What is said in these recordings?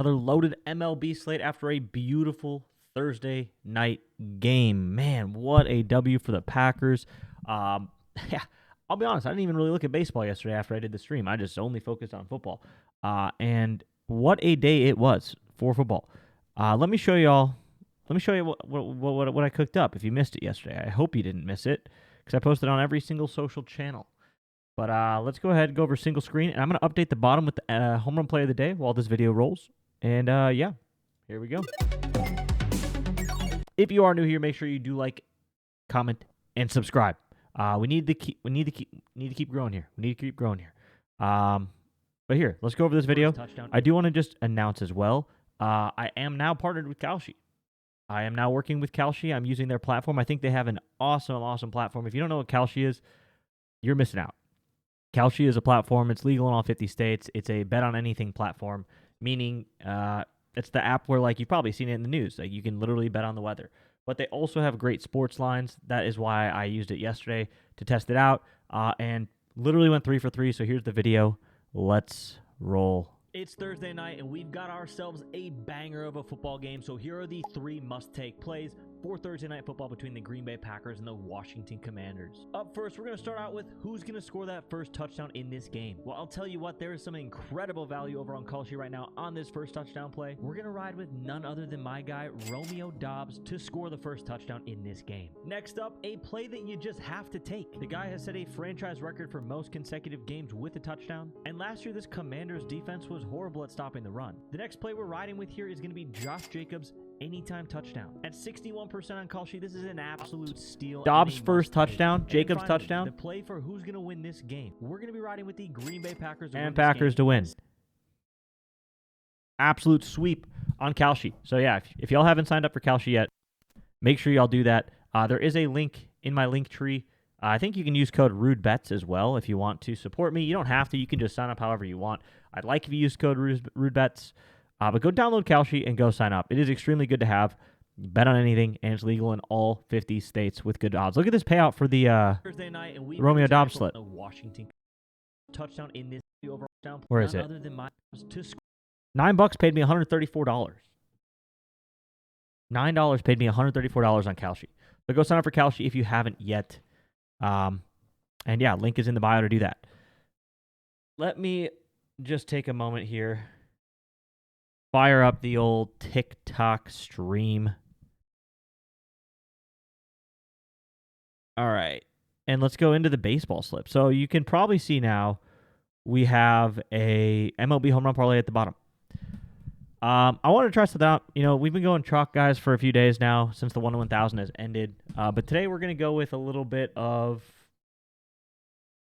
Another loaded MLB slate after a beautiful Thursday night game. Man, what a W for the Packers. Yeah, I'll be honest, I didn't even really look at baseball yesterday after I did the stream. I just only focused on football. And what a day it was for football. Let me show you what I cooked up if you missed it yesterday. I hope you didn't miss it because I posted on every single social channel. But let's go ahead and go over single screen, and I'm going to update the bottom with the home run play of the day while this video rolls. And yeah, here we go. If you are new here, make sure you do like, comment, and subscribe. We need to keep growing here. But here, let's go over this video. I do want to just announce as well. I am now partnered with Kalshi. I am now working with Kalshi. I'm using their platform. I think they have an awesome platform. If you don't know what Kalshi is, you're missing out. Kalshi is a platform. It's legal in all 50 states. It's a bet on anything platform, meaning it's the app where, like, you've probably seen it in the news. Like, you can literally bet on the weather. But they also have great sports lines. That is why I used it yesterday to test it out, and literally went 3 for 3. So here's the video. Let's roll. It's Thursday night, and we've got ourselves a banger of a football game. So here are the 3 must-take plays for Thursday night football between the Green Bay Packers and the Washington Commanders. Up first, we're going to start out with who's going to score that first touchdown in this game. Well, I'll tell you what, there is some incredible value over on Kalshi right now on this first touchdown play. We're going to ride with none other than my guy, Romeo Doubs, to score the first touchdown in this game. Next up, a play that you just have to take. The guy has set a franchise record for most consecutive games with a touchdown, and last year this Commanders defense was horrible at stopping the run. The next play we're riding with here is going to be Josh Jacobs' anytime touchdown. At 61% on Kalshi, this is an absolute steal. Dobbs' first touchdown, Jacobs' touchdown. The play for who's going to win this game. We're going to be riding with the Green Bay Packers and Packers to win. Absolute sweep on Kalshi. So yeah, if y'all haven't signed up for Kalshi yet, make sure y'all do that. There is a link in my link tree. I think you can use code RUDEBETS as well if you want to support me. You don't have to. You can just sign up however you want. I'd like if you use code RUDEBETS. But go download Kalshi and go sign up. It is extremely good to have. Bet on anything, and it's legal in all 50 states with good odds. Look at this payout for the Thursday night, and Romeo Doubs slip. Washington touchdown in this over down. Where is it? $9 paid me $134. $9 paid me $134 on Kalshi. So go sign up for Kalshi if you haven't yet. And yeah, link is in the bio to do that. Let me just take a moment here. Fire up the old TikTok stream. All right. And let's go into the baseball slip. So you can probably see now we have a MLB home run parlay at the bottom. I want to try something out. You know, we've been going chalk, guys, for a few days now since the 1 to 1,000 has ended. But today we're going to go with a little bit of,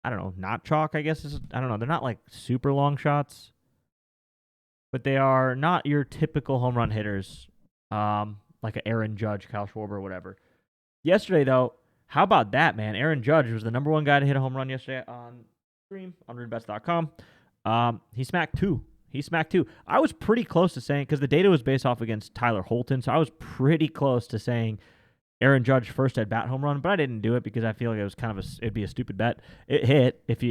I don't know, not chalk, I guess. I don't know. They're not like super long shots. But they are not your typical home run hitters, like an Aaron Judge, Kyle Schwarber, or whatever. Yesterday, though, how about that, man? Aaron Judge was the number 1 guy to hit a home run yesterday on stream, on RudeBets.com. He smacked 2. I was pretty close to saying, because the data was based off against Tyler Holton, so I was pretty close to saying Aaron Judge first at bat home run, but I didn't do it because I feel like it was kind of it'd be a stupid bet. It hit. If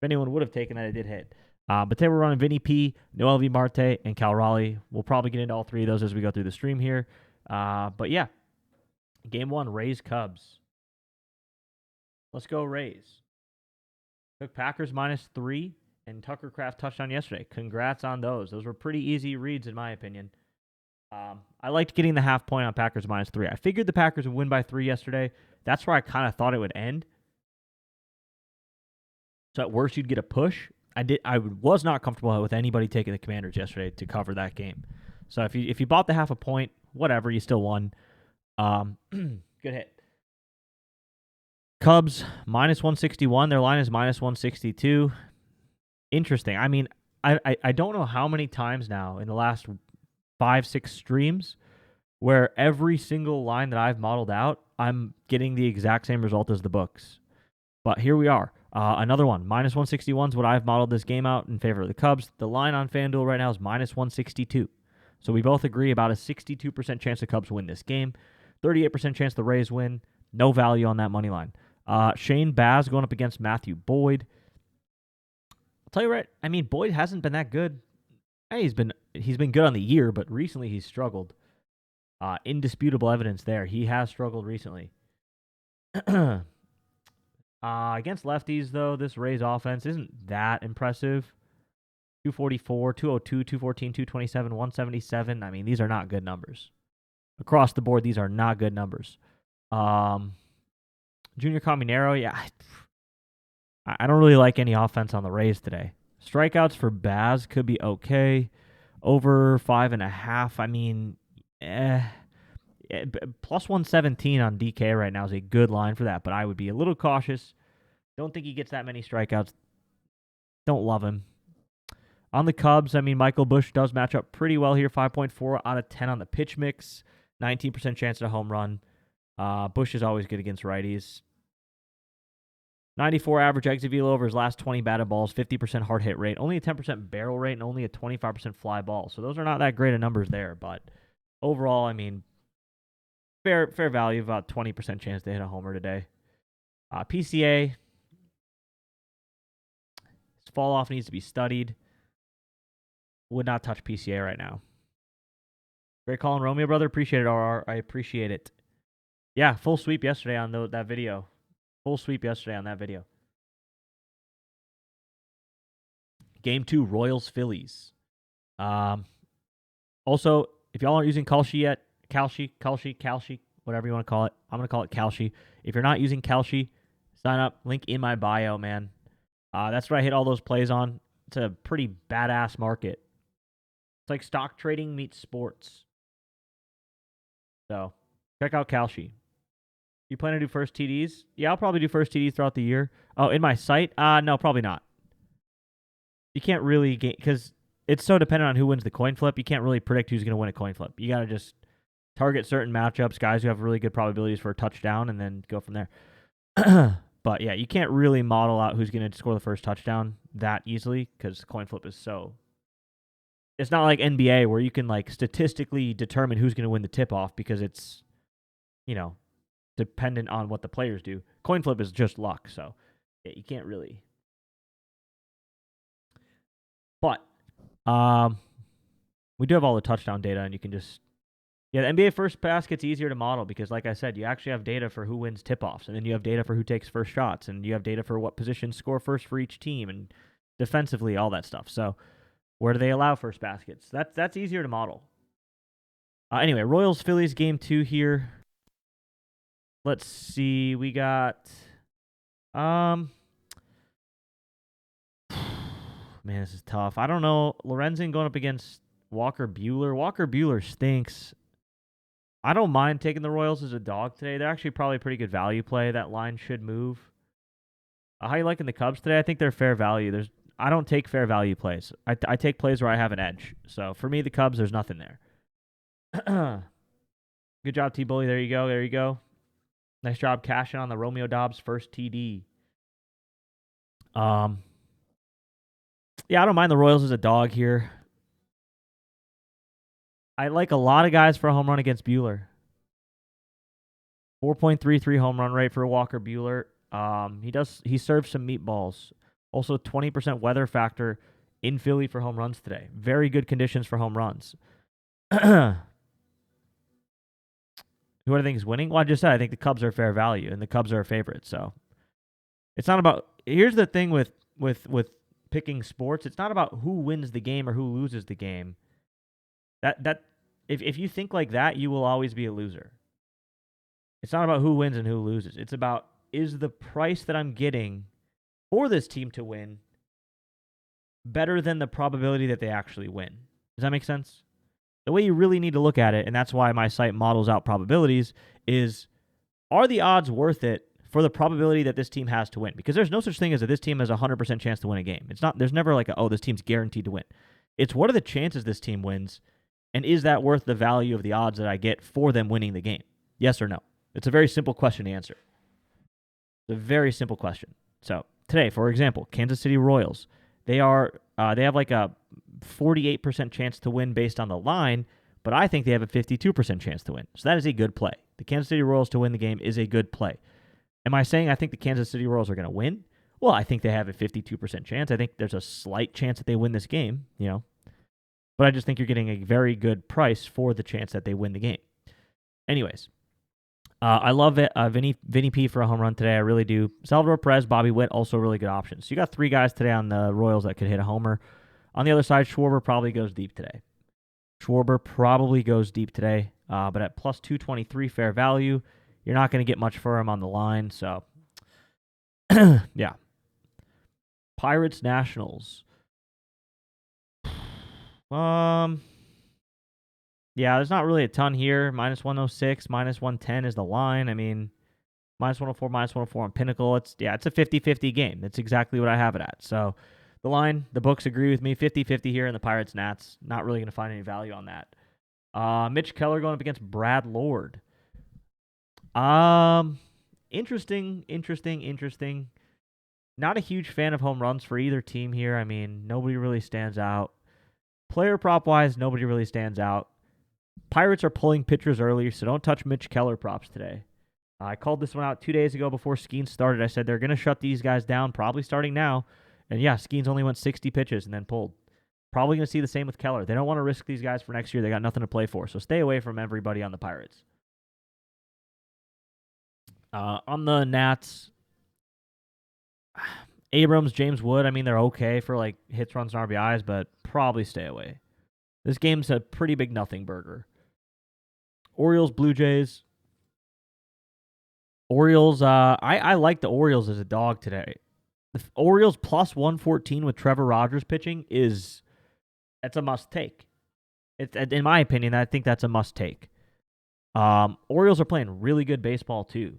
anyone would have taken that, it did hit. But today we're running Vinny P, Noel V. Marte, and Cal Raleigh. We'll probably get into all 3 of those as we go through the stream here. But yeah, game 1, Rays Cubs. Let's go Rays. Took Packers -3 and Tucker Kraft touchdown yesterday. Congrats on those. Those were pretty easy reads in my opinion. I liked getting the half point on Packers -3. I figured the Packers would win by 3 yesterday. That's where I kind of thought it would end. So at worst, you'd get a push. I was not comfortable with anybody taking the Commanders yesterday to cover that game. So if you bought the half a point, whatever, you still won. Good hit. Cubs -161. Their line is -162. Interesting. I mean, I don't know how many times now in the last 5-6 streams where every single line that I've modeled out, I'm getting the exact same result as the books. But here we are. Another one, -161 is what I've modeled this game out in favor of the Cubs. The line on FanDuel right now is -162. So we both agree about a 62% chance the Cubs win this game. 38% chance the Rays win. No value on that money line. Shane Baz going up against Matthew Boyd. I'll tell you right, I mean, Boyd hasn't been that good. Hey, he's been he's been good on the year, but recently he's struggled. Indisputable evidence there. He has struggled recently. Against lefties, though, this Rays offense isn't that impressive. 244, 202, 214, 227, 177. I mean, these are not good numbers. Across the board, these are not good numbers. Junior Caminero, yeah. I don't really like any offense on the Rays today. Strikeouts for Baz could be okay. Over 5.5. I mean, plus 117 on DK right now is a good line for that, but I would be a little cautious. Don't think he gets that many strikeouts. Don't love him. On the Cubs, I mean, Michael Busch does match up pretty well here. 5.4 out of 10 on the pitch mix. 19% chance at a home run. Busch is always good against righties. 94 average exit velo over his last 20 batted balls, 50% hard hit rate, only a 10% barrel rate, and only a 25% fly ball. So those are not that great of numbers there. But overall, I mean, fair value, about 20% chance to hit a homer today. PCA, his fall off needs to be studied. Would not touch PCA right now. Great call on Romeo, brother. Appreciate it, RR. I appreciate it. Yeah, full sweep yesterday on that video. Full sweep yesterday on that video. Game 2, Royals-Phillies. Also, if y'all aren't using Kalshi yet, Kalshi, whatever you want to call it. I'm going to call it Kalshi. If you're not using Kalshi, sign up. Link in my bio, man. That's where I hit all those plays on. It's a pretty badass market. It's like stock trading meets sports. So, check out Kalshi. You plan to do first TDs? Yeah, I'll probably do first TDs throughout the year. Oh, in my site? No, probably not. You can't really get, because it's so dependent on who wins the coin flip. You can't really predict who's going to win a coin flip. You got to just target certain matchups, guys who have really good probabilities for a touchdown, and then go from there. But yeah, you can't really model out who's going to score the first touchdown that easily, because the coin flip is so. It's not like NBA where you can like statistically determine who's going to win the tip off because it's, dependent on what the players do. Coin flip is just luck, so yeah, you can't really. But we do have all the touchdown data, and you can just the NBA first basket's easier to model because, like I said, you actually have data for who wins tip-offs, and then you have data for who takes first shots, and you have data for what positions score first for each team, and defensively, all that stuff. So where do they allow first baskets? That's easier to model. Anyway, Royals-Phillies game 2 here. Let's see. We got man, this is tough. I don't know. Lorenzen going up against Walker Buehler. Walker Buehler stinks. I don't mind taking the Royals as a dog today. They're actually probably a pretty good value play. That line should move. How you liking the Cubs today? I think they're fair value. I don't take fair value plays. I take plays where I have an edge. So for me, the Cubs, there's nothing there. Good job, T-Bully. There you go. There you go. Nice job cashing on the Romeo Dobbs first TD. Yeah, I don't mind the Royals as a dog here. I like a lot of guys for a home run against Buehler. 4.33 home run rate for Walker Buehler. He serves some meatballs. Also 20% weather factor in Philly for home runs today. Very good conditions for home runs. Who do I think is winning? Well, I just said I think the Cubs are fair value, and the Cubs are a favorite. So it's not about. Here's the thing with picking sports. It's not about who wins the game or who loses the game. If you think like that, you will always be a loser. It's not about who wins and who loses. It's about, is the price that I'm getting for this team to win better than the probability that they actually win? Does that make sense? The way you really need to look at it, and that's why my site models out probabilities, is are the odds worth it for the probability that this team has to win? Because there's no such thing as that this team has a 100% chance to win a game. It's not. There's never like this team's guaranteed to win. It's what are the chances this team wins, and is that worth the value of the odds that I get for them winning the game? Yes or no? It's a very simple question to answer. It's a very simple question. So today, for example, Kansas City Royals, they have like a 48% chance to win based on the line, but I think they have a 52% chance to win. So that is a good play. The Kansas City Royals to win the game is a good play. Am I saying I think the Kansas City Royals are going to win? Well, I think they have a 52% chance. I think there's a slight chance that they win this game, But I just think you're getting a very good price for the chance that they win the game. Anyways, I love it. Vinny P for a home run today. I really do. Salvador Perez, Bobby Witt, also really good options. So you got 3 guys today on the Royals that could hit a homer. On the other side, Schwarber probably goes deep today. But at plus 223 fair value, you're not going to get much for him on the line. So, yeah. Pirates Nationals. Yeah, there's not really a ton here. Minus 106, minus 110 is the line. I mean, minus 104, minus 104 on Pinnacle. It's a 50-50 game. That's exactly what I have it at. So the line, the books agree with me. 50-50 here in the Pirates Nats. Not really going to find any value on that. Mitch Keller going up against Brad Lord. Interesting. Not a huge fan of home runs for either team here. I mean, nobody really stands out. Player prop wise, nobody really stands out. Pirates are pulling pitchers early, so don't touch Mitch Keller props today. I called this one out 2 days ago before Skeens started. I said they're going to shut these guys down, probably starting now. And yeah, Skeens only went 60 pitches and then pulled. Probably going to see the same with Keller. They don't want to risk these guys for next year. They got nothing to play for, so stay away from everybody on the Pirates. On the Nats, Abrams, James Wood, I mean, they're okay for like hits, runs, and RBIs, but probably stay away. This game's a pretty big nothing burger. Orioles, Blue Jays. Orioles, I like the Orioles as a dog today. The Orioles plus 114 with Trevor Rogers pitching that's a must take. It's, in my opinion, I think that's a must take. Orioles are playing really good baseball too.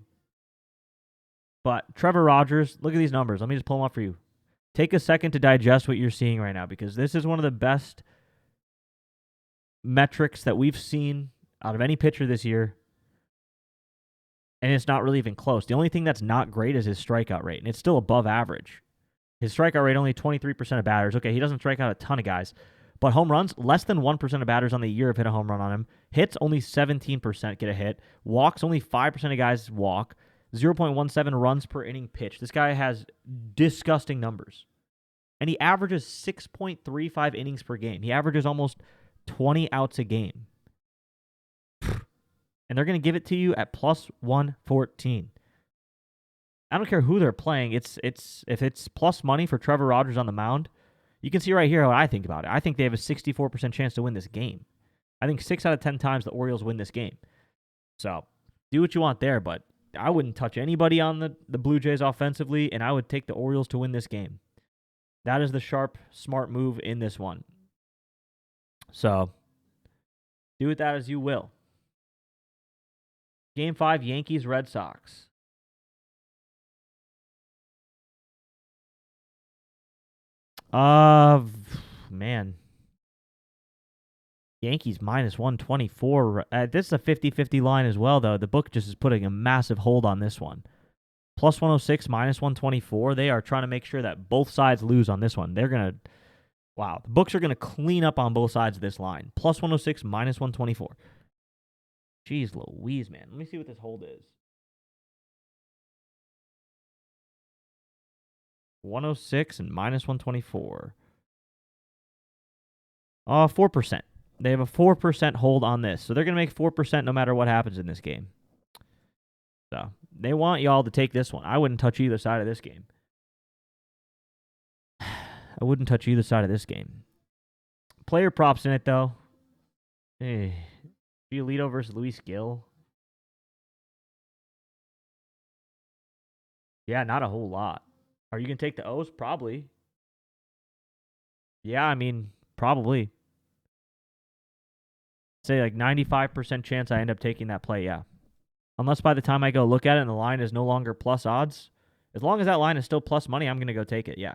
But Trevor Rogers, look at these numbers. Let me just pull them up for you. Take a second to digest what you're seeing right now because this is one of the best metrics that we've seen out of any pitcher this year. And it's not really even close. The only thing that's not great is his strikeout rate, and it's still above average. His strikeout rate, only 23% of batters. Okay, he doesn't strike out a ton of guys. But home runs, less than 1% of batters on the year have hit a home run on him. Hits, only 17% get a hit. Walks, only 5% of guys walk. 0.17 runs per inning pitched. This guy has disgusting numbers. And he averages 6.35 innings per game. He averages almost 20 outs a game. And they're going to give it to you at plus 114. I don't care who they're playing. If it's plus money for Trevor Rogers on the mound, you can see right here what I think about it. I think they have a 64% chance to win this game. I think 6 out of 10 times the Orioles win this game. So do what you want there, but I wouldn't touch anybody on the Blue Jays offensively, and I would take the Orioles to win this game. That is the sharp, smart move in this one. So do with that as you will. Game 5, Yankees, Red Sox. Man. Yankees minus 124. This is a 50-50 line as well, though. The book just is putting a massive hold on this one. Plus 106, minus 124. They are trying to make sure that both sides lose on this one. They're going to... Wow. The books are going to clean up on both sides of this line. Plus 106, minus 124. Jeez Louise, man. Let me see what this hold is. 106 and minus 124. 4%. They have a 4% hold on this. So they're going to make 4% no matter what happens in this game. So they want y'all to take this one. I wouldn't touch either side of this game. Player props in it, though. Giolito versus Luis Gil. Yeah, not a whole lot. Are you going to take the O's? Probably. Yeah, I mean, probably. Say like 95% chance I end up taking that play, yeah. Unless by the time I go look at it and the line is no longer plus odds. As long as that line is still plus money, I'm going to go take it, yeah.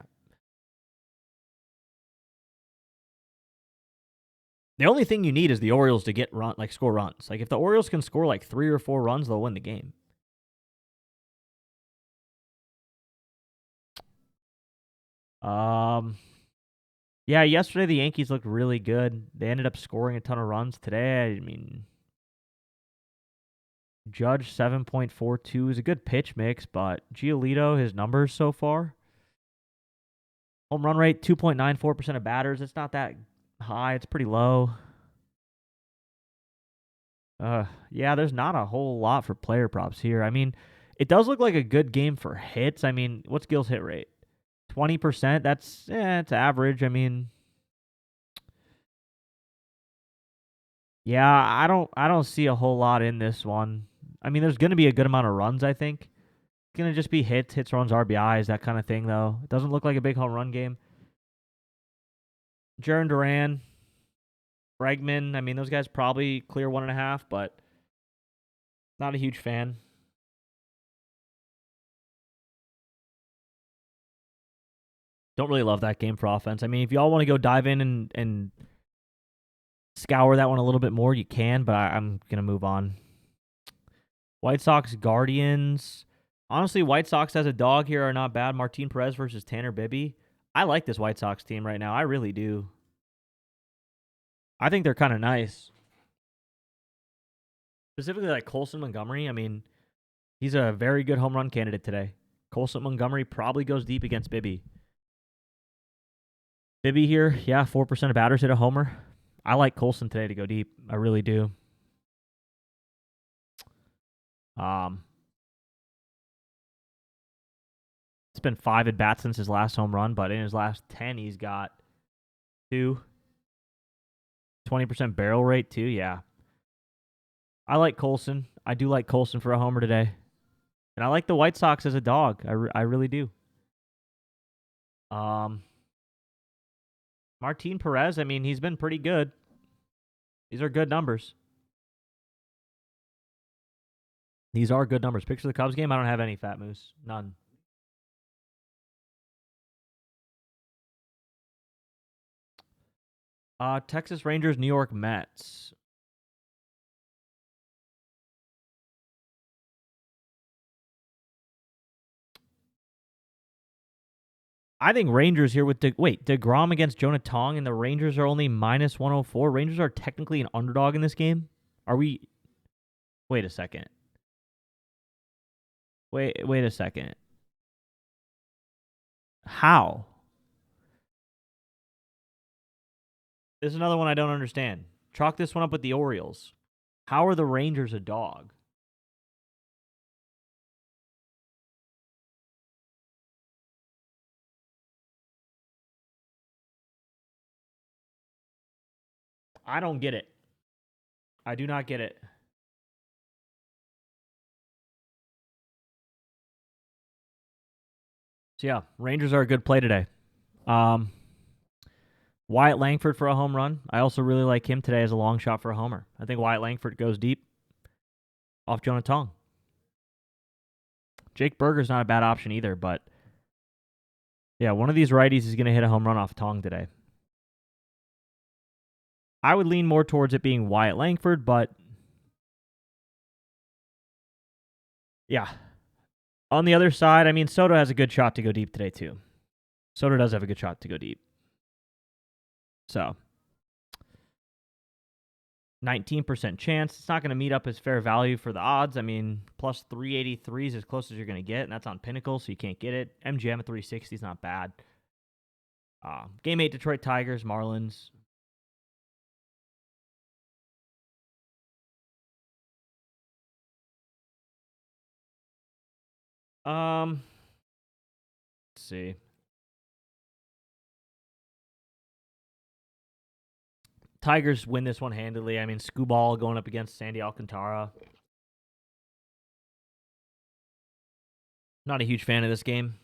The only thing you need is the Orioles to score runs. Like if the Orioles can score like 3 or 4 runs, they'll win the game. Yeah, yesterday the Yankees looked really good. They ended up scoring a ton of runs today. I mean, Judge 7.42 is a good pitch mix, but Giolito, his numbers so far. Home run rate, 2.94% of batters. It's not that high. It's pretty low. Yeah, there's not a whole lot for player props here. I mean, it does look like a good game for hits. I mean, what's Gill's hit rate? 20%. That's it's average. I mean, yeah, I don't see a whole lot in this one. I mean, there's going to be a good amount of runs, I think. It's going to just be hits, runs, RBIs, that kind of thing though. It doesn't look like a big home run game. Jaron Duran, Bregman, I mean, those guys probably clear 1.5, but not a huge fan. Don't really love that game for offense. I mean, if y'all want to go dive in and scour that one a little bit more, you can, but I'm going to move on. White Sox, Guardians. Honestly, White Sox as a dog here are not bad. Martin Perez versus Tanner Bibby. I like this White Sox team right now. I really do. I think they're kind of nice. Specifically like Colson Montgomery. I mean, he's a very good home run candidate today. Colson Montgomery probably goes deep against Bibby. Bibby here, yeah, 4% of batters hit a homer. I like Colson today to go deep. I really do. It's been 5 at bats since his last home run, but in his last 10, he's got 2. 20% barrel rate, too. Yeah. I like Colson. I do like Colson for a homer today. And I like the White Sox as a dog. I really do. Martin Perez, I mean, he's been pretty good. These are good numbers. These are good numbers. Picture the Cubs game. I don't have any Fat Moose. None. Texas Rangers, New York Mets. I think Rangers here with DeGrom against Jonah Tong, and the Rangers are only minus 104. Rangers are technically an underdog in this game. Are we? Wait a second. Wait a second. How? This is another one I don't understand. Chalk this one up with the Orioles. How are the Rangers a dog? I don't get it. I do not get it. So yeah, Rangers are a good play today. Wyatt Langford for a home run. I also really like him today as a long shot for a homer. I think Wyatt Langford goes deep off Jonah Tong. Jake Berger's not a bad option either, but yeah, one of these righties is going to hit a home run off Tong today. I would lean more towards it being Wyatt Langford, but yeah. On the other side, I mean, Soto has a good shot to go deep today, too. Soto does have a good shot to go deep. So, 19% chance. It's not going to meet up as fair value for the odds. I mean, plus 383 is as close as you're going to get, and that's on Pinnacle, so you can't get it. MGM at 360 is not bad. Game 8, Detroit Tigers, Marlins. Let's see. Tigers win this one handily. I mean, Scooball going up against Sandy Alcantara. Not a huge fan of this game.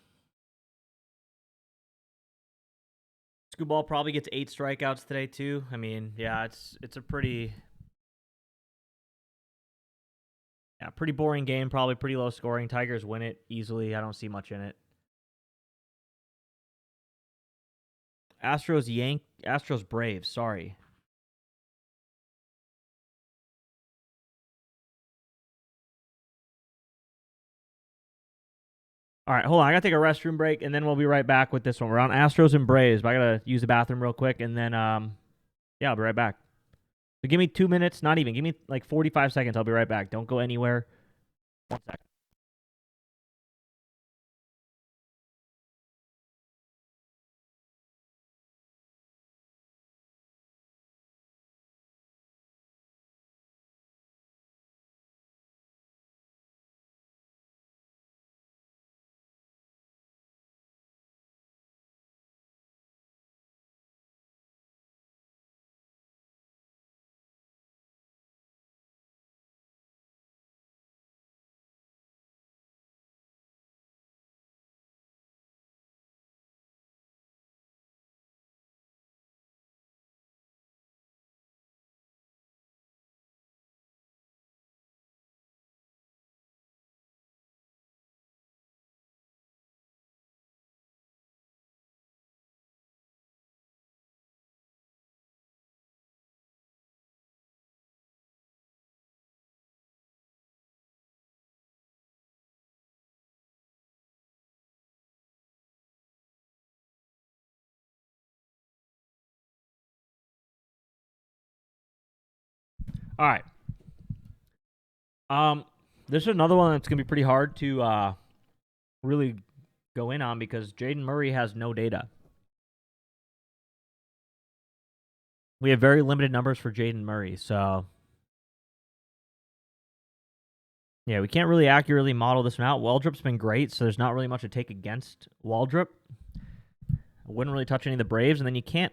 Scooball probably gets 8 strikeouts today too. I mean, yeah, it's a pretty pretty boring game. Probably pretty low scoring. Tigers win it easily. I don't see much in it. Astros Braves. Sorry. All right, hold on. I gotta take a restroom break, and then we'll be right back with this one. We're on Astros and Braves, but I gotta use the bathroom real quick, and then yeah, I'll be right back. So give me 2 minutes, not even. Give me like 45 seconds. I'll be right back. Don't go anywhere. 1 second. All right. This is another one that's gonna be pretty hard to really go in on because Jaden Murray has no data. We have very limited numbers for Jaden Murray, so yeah, we can't really accurately model this one out. Waldrop's been great, so there's not really much to take against Waldrop. I wouldn't really touch any of the Braves, and then you can't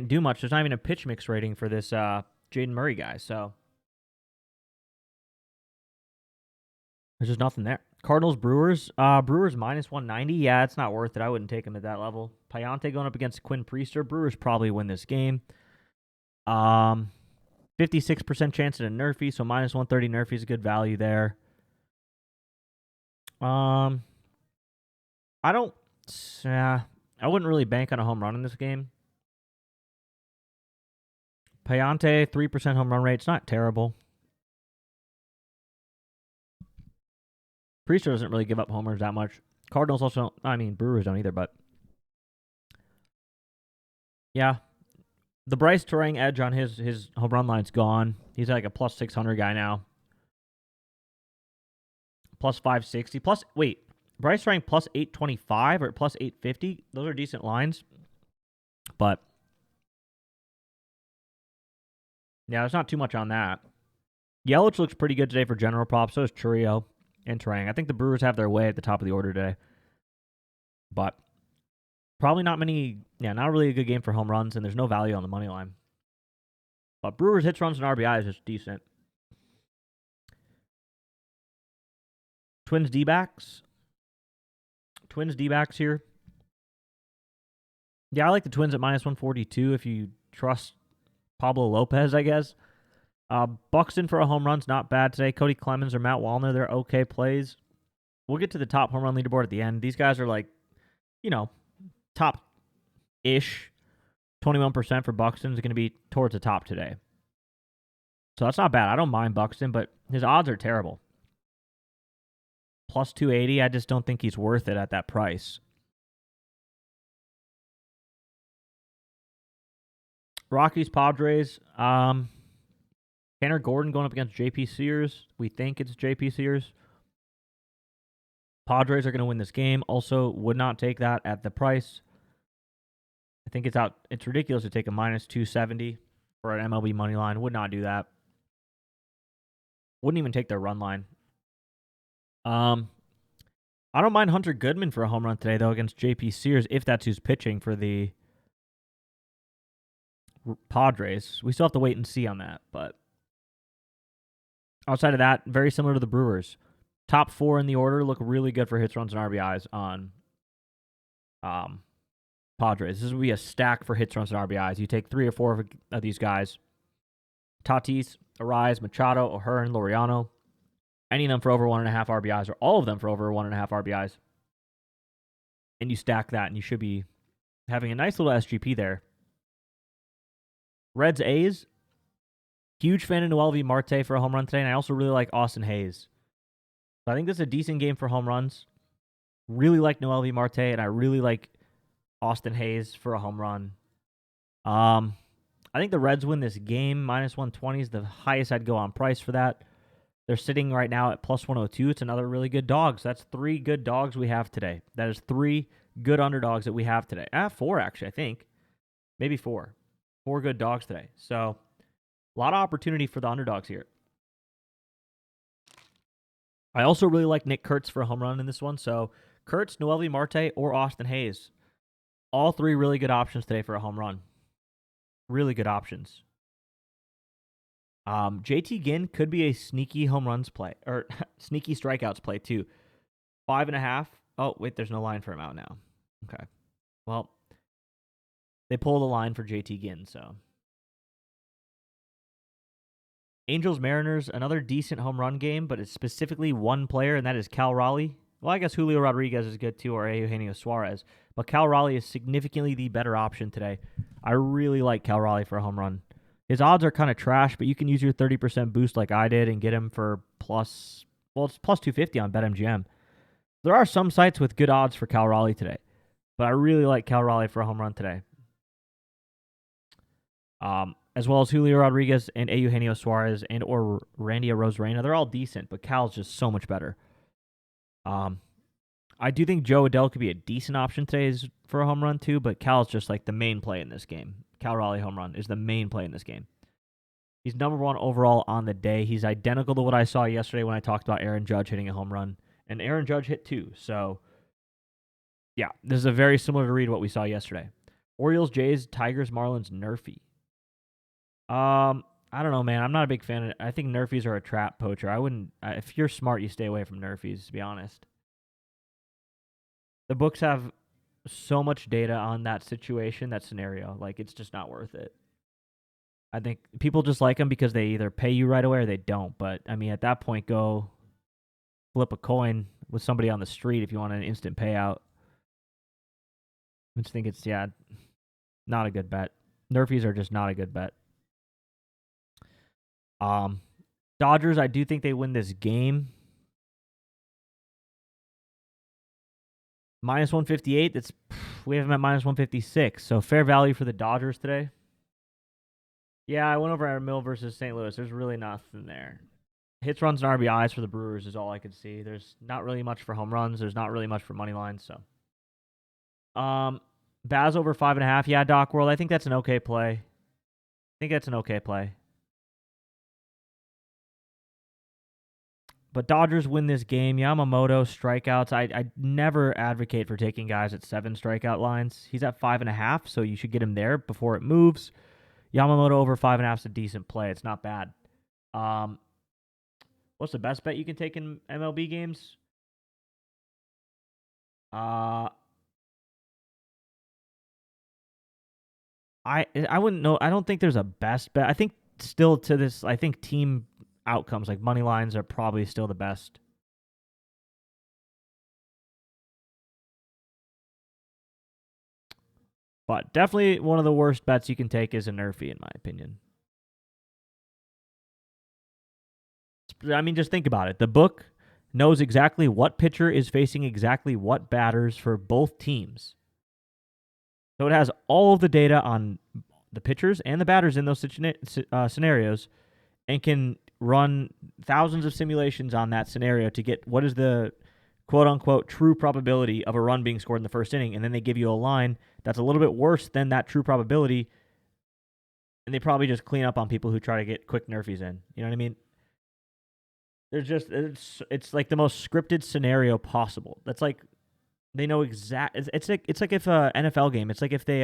do much. There's not even a pitch mix rating for this Jaden Murray guy, so there's just nothing there. Cardinals, Brewers. Brewers minus 190. Yeah, it's not worth it. I wouldn't take him at that level. Payante going up against Quinn Priester. Brewers probably win this game. 56% chance at a Nerfy, so minus 130 Nerfy is a good value there. I don't. I wouldn't really bank on a home run in this game. Payante, 3% home run rate. It's not terrible. Priester doesn't really give up homers that much. Cardinals also, Brewers don't either, but yeah. The Bryce Turang edge on his home run line's gone. He's like a plus 600 guy now. Plus 560. Bryce Turang plus 825 or plus 850. Those are decent lines. But yeah, there's not too much on that. Yelich looks pretty good today for general props. So is Churio and Turang. I think the Brewers have their way at the top of the order today. But probably not really a good game for home runs, and there's no value on the money line. But Brewers hits, runs, and RBI is just decent. Twins D-backs. Twins D-backs here. Yeah, I like the Twins at minus 142 if you trust Pablo Lopez, I guess. Buxton for a home run's not bad today. Cody Clemens or Matt Wallner, they're okay plays. We'll get to the top home run leaderboard at the end. These guys are like, top-ish. 21% for Buxton is going to be towards the top today. So that's not bad. I don't mind Buxton, but his odds are terrible. Plus 280, I just don't think he's worth it at that price. Rockies, Padres. Tanner Gordon going up against J.P. Sears. We think it's J.P. Sears. Padres are going to win this game. Also, would not take that at the price. I think it's ridiculous to take a minus 270 for an MLB money line. Would not do that. Wouldn't even take their run line. I don't mind Hunter Goodman for a home run today, though, against J.P. Sears, if that's who's pitching for the Padres. We still have to wait and see on that, but outside of that, very similar to the Brewers. Top four in the order look really good for hits, runs, and RBIs on Padres. This would be a stack for hits, runs, and RBIs. You take 3 or 4 of these guys. Tatis, Ariz, Machado, O'Hearn, Laureano. Any of them for over 1.5 RBIs, or all of them for over 1.5 RBIs. And you stack that, and you should be having a nice little SGP there. Reds, A's. Huge fan of Noel V. Marte for a home run today, and I also really like Austin Hayes. So I think this is a decent game for home runs. Really like Noel V. Marte, and I really like Austin Hayes for a home run. I think the Reds win this game. Minus 120 is the highest I'd go on price for that. They're sitting right now at plus 102. It's another really good dog. So that's 3 good dogs we have today. That is 3 good underdogs that we have today. 4 actually, I think. Maybe 4. 4 good dogs today. So a lot of opportunity for the underdogs here. I also really like Nick Kurtz for a home run in this one. So Kurtz, Noel V. Marte, or Austin Hayes. All 3 really good options today for a home run. Really good options. JT Ginn could be a sneaky home runs play, or sneaky strikeouts play too. 5.5. Oh, wait, there's no line for him out now. Okay. Well, they pull the line for JT Ginn, so. Angels, Mariners, another decent home run game, but it's specifically one player, and that is Cal Raleigh. Well, I guess Julio Rodriguez is good too, or Eugenio Suarez. But Cal Raleigh is significantly the better option today. I really like Cal Raleigh for a home run. His odds are kind of trash, but you can use your 30% boost like I did and get him for it's plus 250 on BetMGM. There are some sites with good odds for Cal Raleigh today, but I really like Cal Raleigh for a home run today. as well as Julio Rodriguez and Eugenio Suarez and or Randy Arozarena. They're all decent, but Cal's just so much better. I do think Joe Adell could be a decent option today for a home run too, but Cal's just like the main play in this game. Cal Raleigh home run is the main play in this game. He's number one overall on the day. He's identical to what I saw yesterday when I talked about Aaron Judge hitting a home run. And Aaron Judge hit two. So, yeah, this is a very similar to read what we saw yesterday. Orioles, Jays, Tigers, Marlins, Nerfy. I don't know, man. I'm not a big fan of it. I think Nerfies are a trap poacher. I wouldn't. If you're smart, you stay away from Nerfies, to be honest. The books have so much data on that situation, that scenario. Like, it's just not worth it. I think people just like them because they either pay you right away or they don't. But, I mean, at that point, go flip a coin with somebody on the street if you want an instant payout. I just think it's, not a good bet. Nerfies are just not a good bet. Dodgers, I do think they win this game. Minus 158. We have them at minus 156. So fair value for the Dodgers today. Yeah, I went over our Mill versus St. Louis. There's really nothing there. Hits, runs, and RBIs for the Brewers is all I could see. There's not really much for home runs. There's not really much for money lines. So, Baz over 5.5. Yeah, Doc World. I think that's an okay play. But Dodgers win this game. Yamamoto, strikeouts. I never advocate for taking guys at 7 strikeout lines. He's at 5.5, so you should get him there before it moves. Yamamoto over 5.5 is a decent play. It's not bad. What's the best bet you can take in MLB games? I wouldn't know. I don't think there's a best bet. I think still to this, I think team outcomes like money lines are probably still the best. But definitely one of the worst bets you can take is a Nerfy, in my opinion. I mean, just think about it. The book knows exactly what pitcher is facing exactly what batters for both teams. So it has all of the data on the pitchers and the batters in those scenarios and can run thousands of simulations on that scenario to get what is the quote-unquote true probability of a run being scored in the first inning, and then they give you a line that's a little bit worse than that true probability, and they probably just clean up on people who try to get quick Nerfies in. You know what I mean? There's just it's like the most scripted scenario possible. That's like they know exact. It's like if a NFL game. It's like if they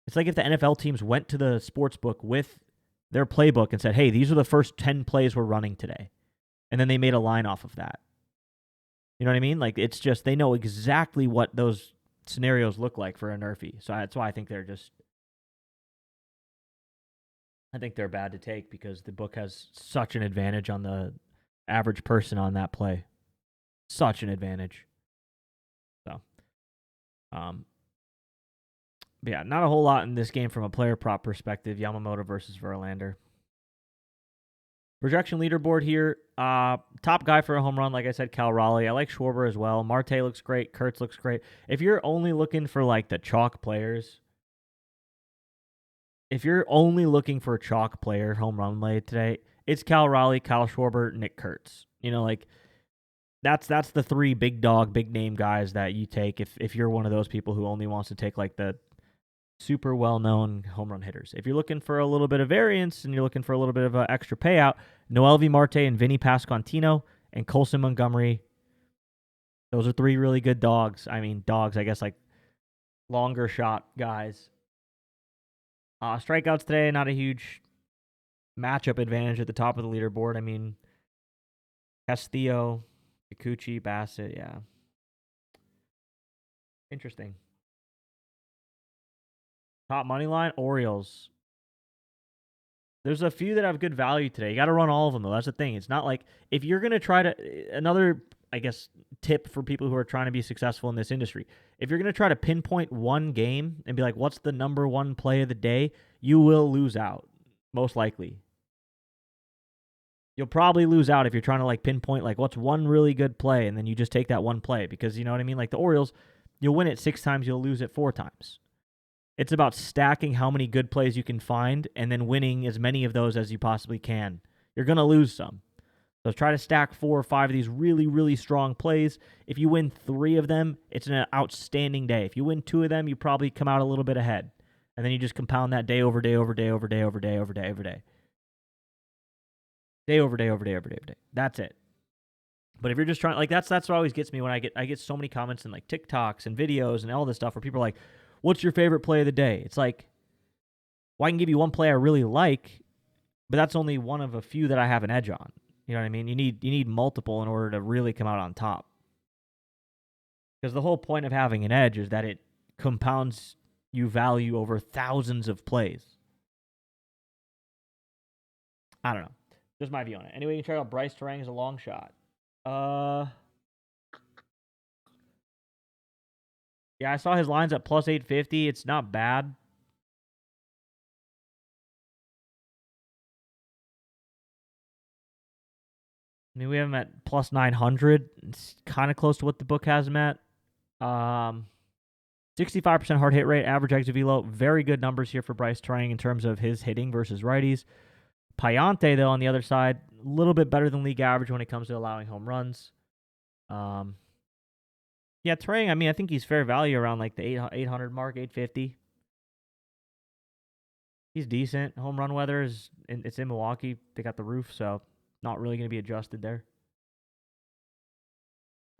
it's like if the NFL teams went to the sports book with their playbook and said, "Hey, these are the first 10 plays we're running today," and then they made a line off of that. You know what I mean? Like it's just they know exactly what those scenarios look like for a Nerfy. So that's why I think they're bad to take because the book has such an advantage on the average person on that play. Such an advantage. So, but yeah, not a whole lot in this game from a player prop perspective. Yamamoto versus Verlander. Projection leaderboard here. Top guy for a home run, like I said, Cal Raleigh. I like Schwarber as well. Marte looks great. Kurtz looks great. If you're only looking for like the chalk players, if you're only looking for a chalk player home run late today, it's Cal Raleigh, Kyle Schwarber, Nick Kurtz. You know, like that's the 3 big dog, big name guys that you take if you're one of those people who only wants to take like the super well-known home run hitters. If you're looking for a little bit of variance and you're looking for a little bit of an extra payout, Noelvi Marte and Vinny Pasquantino and Colson Montgomery, those are 3 really good dogs. I mean, dogs, I guess, like longer shot guys. Strikeouts today, not a huge matchup advantage at the top of the leaderboard. I mean, Castillo, Kikuchi, Bassett, yeah. Interesting. Top money line, Orioles. There's a few that have good value today. You got to run all of them, though. That's the thing. It's not like if you're going to try to another, I guess, tip for people who are trying to be successful in this industry. If you're going to try to pinpoint one game and be like, what's the number one play of the day, you will lose out, most likely. You'll probably lose out if you're trying to like pinpoint like what's one really good play and then you just take that one play because you know what I mean? Like the Orioles, you'll win it 6 times, you'll lose it 4 times. It's about stacking how many good plays you can find and then winning as many of those as you possibly can. You're going to lose some. So try to stack 4 or 5 of these really, really strong plays. If you win 3 of them, it's an outstanding day. If you win 2 of them, you probably come out a little bit ahead. And then you just compound that day over day over day over day over day over day over day. Day over day over day over day over day. That's it. But if you're just trying, like that's what always gets me when I get so many comments and like TikToks and videos and all this stuff where people are like, "What's your favorite play of the day?" It's like, well, I can give you one play I really like, but that's only one of a few that I have an edge on. You know what I mean? You need multiple in order to really come out on top. Because the whole point of having an edge is that it compounds you value over thousands of plays. I don't know. Just my view on it. Anyway, you can check out Bryce Terang as a long shot. Yeah, I saw his lines at plus 850. It's not bad. I mean, we have him at plus 900. It's kind of close to what the book has him at. 65% hard hit rate, average exit velo. Very good numbers here for Bryce Terang in terms of his hitting versus righties. Payante, though, on the other side, a little bit better than league average when it comes to allowing home runs. Yeah, Terang, I mean, I think he's fair value around like the 800 mark, 850. He's decent. Home run weather it's in Milwaukee. They got the roof, so not really going to be adjusted there.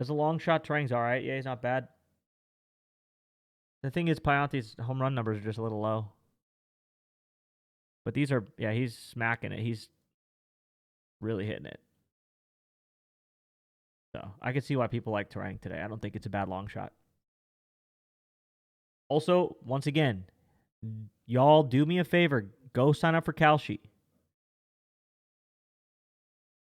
As a long shot, Terang's all right. Yeah, he's not bad. The thing is, Payante's home run numbers are just a little low. But these are, yeah, he's smacking it. He's really hitting it. So I can see why people like Terang today. I don't think it's a bad long shot. Also, once again, y'all do me a favor. Go sign up for Kalshi.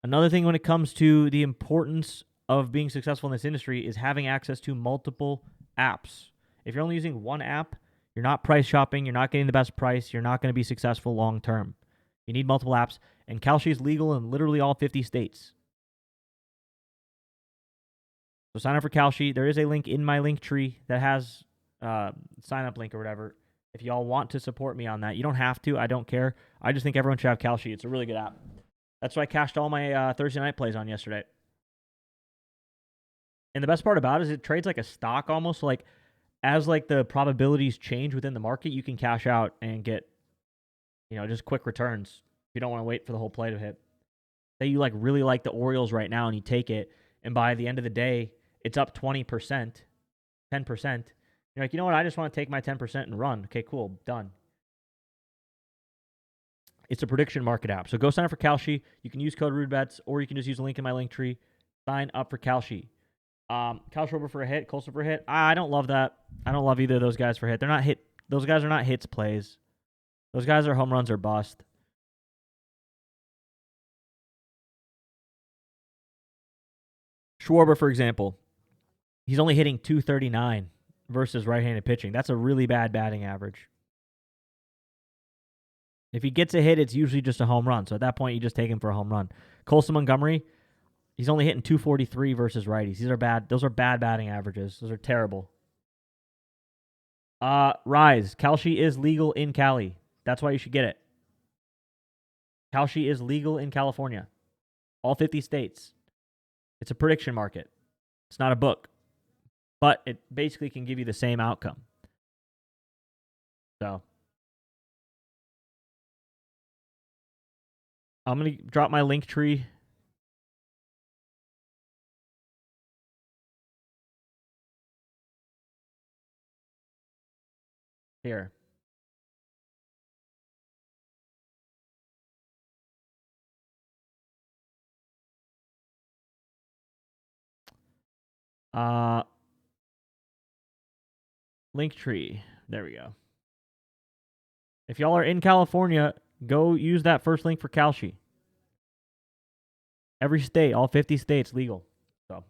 Another thing when it comes to the importance of being successful in this industry is having access to multiple apps. If you're only using one app, you're not price shopping, you're not getting the best price, you're not going to be successful long term. You need multiple apps, and Kalshi is legal in literally all 50 states. So sign up for Kalshi. There is a link in my link tree that has sign up link or whatever. If y'all want to support me on that, you don't have to. I don't care. I just think everyone should have Kalshi. It's a really good app. That's what I cashed all my Thursday night plays on yesterday. And the best part about it is it trades like a stock almost. So like as like the probabilities change within the market, you can cash out and get, just quick returns. You don't want to wait for the whole play to hit. Say you like really like the Orioles right now and you take it, and by the end of the day, it's up 20%, 10%. You're like, you know what? I just want to take my 10% and run. Okay, cool. Done. It's a prediction market app. So go sign up for Kalshi. You can use code RudeBets, or you can just use the link in my link tree. Sign up for Kalshi. Kyle Schwarber for a hit, Colson for a hit. I don't love that. I don't love either of those guys for a hit. They're not hit. Those guys are not hits plays. Those guys are home runs or bust. Schwarber, for example, he's only hitting 239 versus right-handed pitching. That's a really bad batting average. If he gets a hit, it's usually just a home run. So at that point, you just take him for a home run. Colson Montgomery, he's only hitting 243 versus righties. These are bad. Those are bad batting averages. Those are terrible. Rise. Kalshi is legal in Cali. That's why you should get it. Kalshi is legal in California. All 50 states. It's a prediction market. It's not a book. But it basically can give you the same outcome. So I'm going to drop my link tree. Here. Link tree. There we go. If y'all are in California, go use that first link for Kalshi. Every state, all 50 states, legal. So,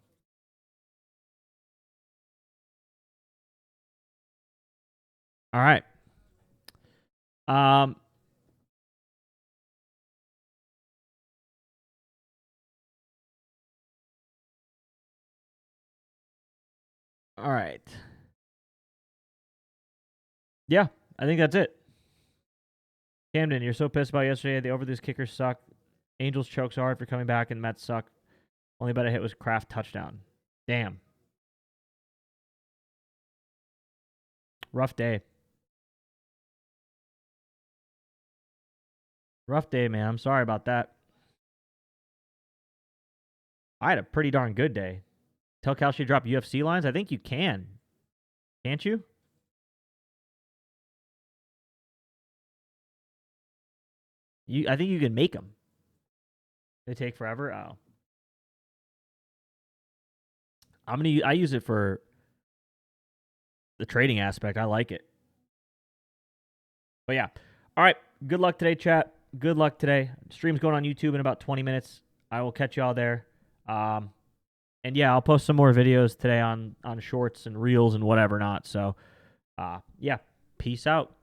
all right. All right. Yeah, I think that's it. Camden, you're so pissed about yesterday. The over these kickers suck. Angels choke so hard for coming back, and Mets suck. Only bet I hit was Kraft touchdown. Damn. Rough day. Rough day, man. I'm sorry about that. I had a pretty darn good day. Tell Kalshi to drop UFC lines? I think you can. Can't you? I think you can make them. They take forever. Oh. I use it for the trading aspect. I like it. But yeah. All right. Good luck today, chat. Good luck today. Stream's going on YouTube in about 20 minutes. I will catch y'all there. And yeah, I'll post some more videos today on shorts and reels and whatever not. So yeah. Peace out.